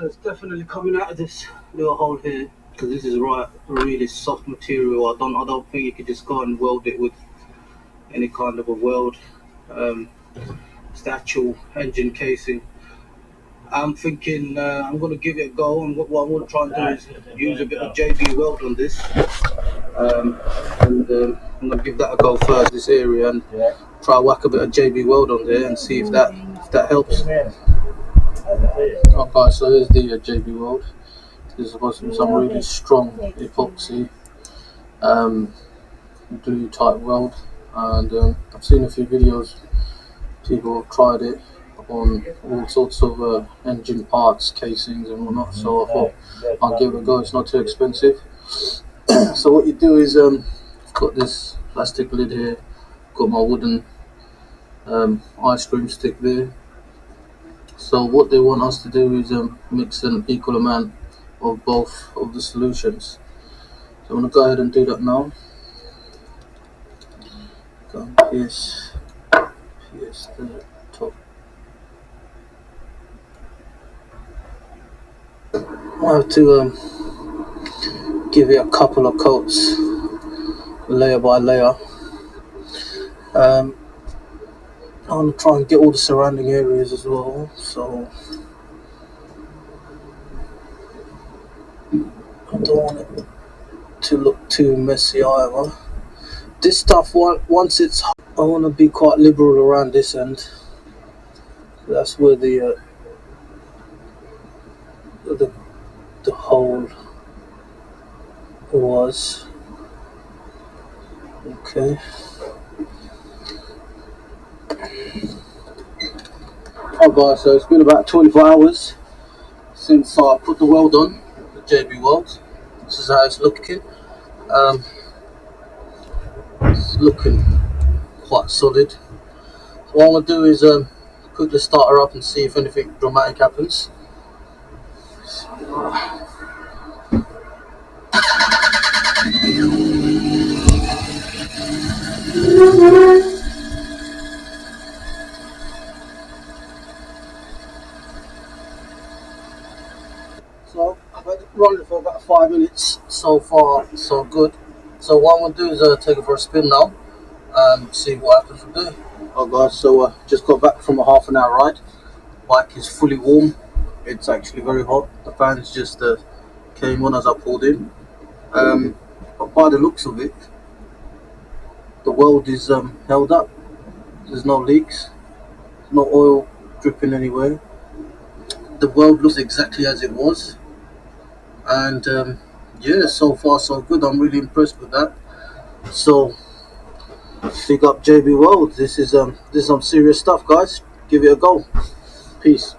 so it's definitely coming out of this little hole here, because this is really soft material. I don't think you could just go and weld it with any kind of a weld. It's the actual engine casing. I'm thinking I'm going to give it a go, and what I'm going to try and do is use a bit of JB weld on this, and I'm going to give that a go first, this area, and try whack a bit of JB weld on there and see if that helps. Okay, so here's the JB weld. This is supposed to be some really strong epoxy glue type weld, and I've seen a few videos. People have tried it on all sorts of engine parts, casings and whatnot, so I thought I'll give it a go. It's not too expensive. So what you do is I've got this plastic lid here, got my wooden ice cream stick there. So what they want us to do is mix an equal amount of both of the solutions. So I'm going to go ahead and do that now. Go and pierce the top. I have to give it a couple of coats, layer by layer. I want to try and get all the surrounding areas as well, so I don't want it to look too messy either. This stuff, once it's hot, I want to be quite liberal around this end. That's where the hole was. Okay. Oh guys, so it's been about 24 hours since I put the weld on, the JB weld. This is how it's looking. It's looking quite solid. So what I'm going to do is quickly start her up and see if anything dramatic happens. So I've had it running for about 5 minutes. So far so good. So what I'm going to do is take it for a spin now and see what happens from there. Oh guys, so just got back from a half an hour ride. Bike is fully warm. It's actually very hot. The fans just came on as I pulled in. But by the looks of it, the weld is held up. There's no leaks, no oil dripping anywhere. The weld looks exactly as it was, and yeah, so far so good. I'm really impressed with that. So big up JB Weld. This is some serious stuff, guys. Give it a go. Peace.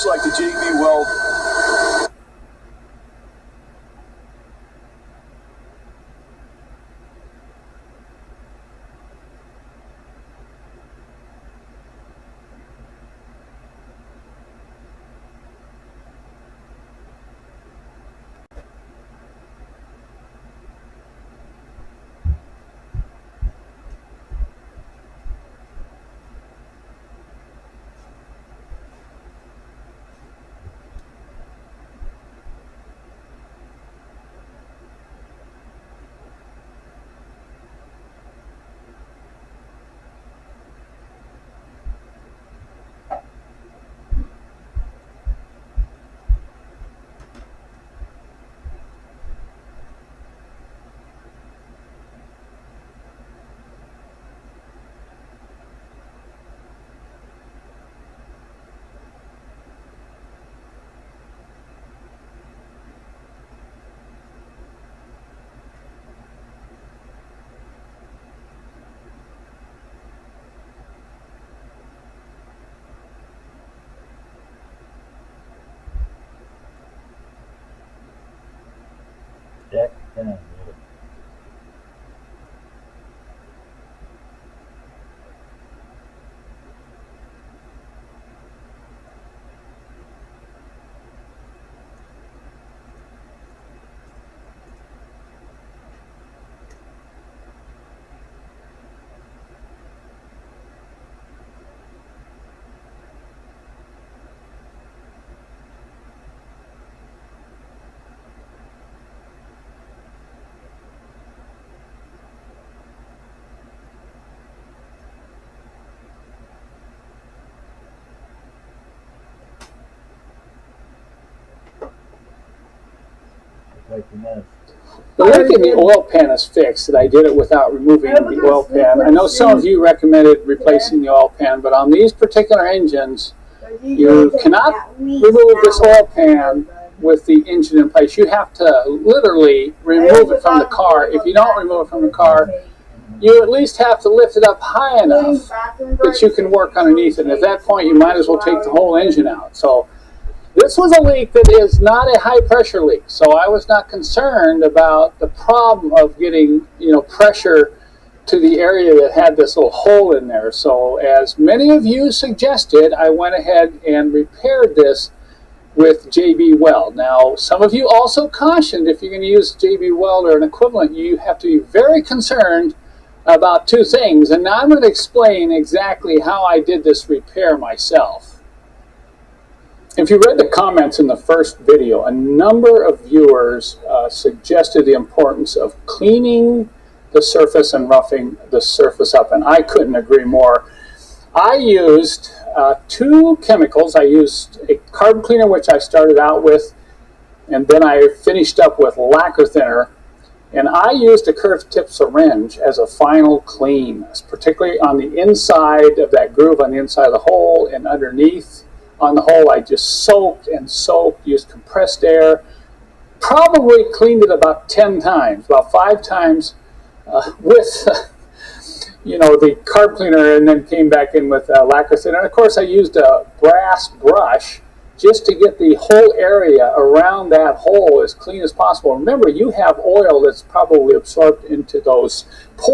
looks like the JB weld. The leak in the oil pan is fixed, and I did it without removing the oil pan. I know some of you recommended replacing the oil pan, but on these particular engines, you cannot remove this oil pan with the engine in place. You have to literally remove it from the car. If you don't remove it from the car, you at least have to lift it up high enough that you can work underneath it. And at that point, you might as well take the whole engine out. So this was a leak that is not a high pressure leak. So I was not concerned about the problem of getting, pressure to the area that had this little hole in there. So as many of you suggested, I went ahead and repaired this with JB Weld. Now, some of you also cautioned if you're going to use JB Weld or an equivalent, you have to be very concerned about two things. And now I'm going to explain exactly how I did this repair myself. If you read the comments in the first video, a number of viewers suggested the importance of cleaning the surface and roughing the surface up, and I couldn't agree more. I used two chemicals. I used a carbon cleaner, which I started out with, and then I finished up with lacquer thinner, and I used a curved tip syringe as a final clean, particularly on the inside of that groove, on the inside of the hole, and underneath on the hole. I just soaked and soaked, used compressed air, probably cleaned it about 10 times, about 5 times with the carb cleaner, and then came back in with lacquer thinner. And of course I used a brass brush just to get the whole area around that hole as clean as possible. Remember, you have oil that's probably absorbed into those pores.